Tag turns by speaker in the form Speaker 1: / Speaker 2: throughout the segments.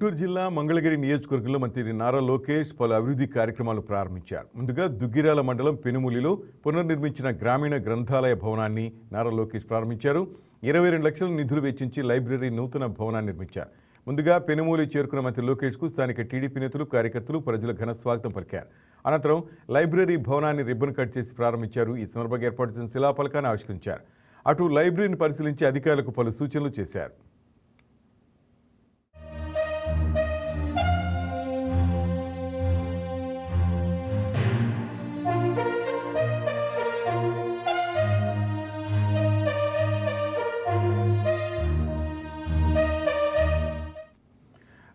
Speaker 1: గుంటూరు జిల్లా మంగళగిరి నియోజకవర్గంలో మంత్రి నారా లోకేష్ పలు అభివృద్ధి కార్యక్రమాలు ప్రారంభించారు. ముందుగా దుగ్గిరాల మండలం పెనుములిలో పునర్నిర్మించిన గ్రామీణ గ్రంథాలయ భవనాన్ని నారా లోకేష్ ప్రారంభించారు. 22 లక్షల నిధులు వెచ్చించి లైబ్రరీ నూతన భవనాన్ని నిర్మించారు. ముందుగా పెనుమూలి చేరుకున్న మంత్రి లోకేష్కు స్థానిక టీడీపీ నేతలు, కార్యకర్తలు, ప్రజలు ఘన స్వాగతం పలికారు. అనంతరం లైబ్రరీ భవనాన్ని రిబ్బన్ కట్ చేసి ప్రారంభించారు. ఈ సందర్భంగా ఏర్పాటు చేసిన శిలాఫలకాన్ని ఆవిష్కరించారు. అటు లైబ్రరీని పరిశీలించి అధికారులకు పలు సూచనలు చేశారు.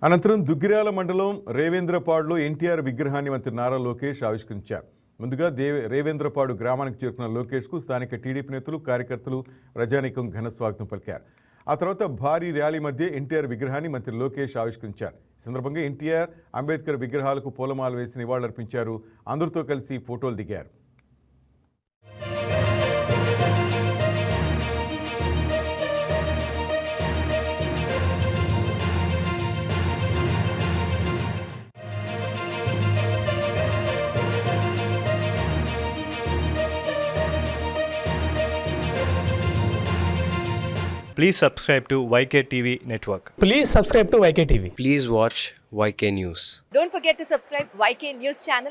Speaker 1: అనంతరం దుగ్గిరాల మండలం రేవేంద్రపాడులో ఎన్టీఆర్ విగ్రహాన్ని మంత్రి నారా లోకేష్ ఆవిష్కరించారు. ముందుగా రేవేంద్రపాడు గ్రామానికి చేరుకున్న లోకేష్కు స్థానిక టీడీపీ నేతలు, కార్యకర్తలు, ప్రజానీకం ఘన స్వాగతం పలికారు. ఆ తర్వాత భారీ ర్యాలీ మధ్య ఎన్టీఆర్ విగ్రహాన్ని మంత్రి లోకేష్ ఆవిష్కరించారు. ఈ సందర్భంగా ఎన్టీఆర్, అంబేద్కర్ విగ్రహాలకు పూలమాల వేసి నివాళులర్పించారు. అందరితో కలిసి ఫోటోలు దిగారు.
Speaker 2: Please subscribe to YK TV Network.
Speaker 3: Please subscribe to YK TV.
Speaker 4: Please watch YK News.
Speaker 5: Don't forget to subscribe YK News channel.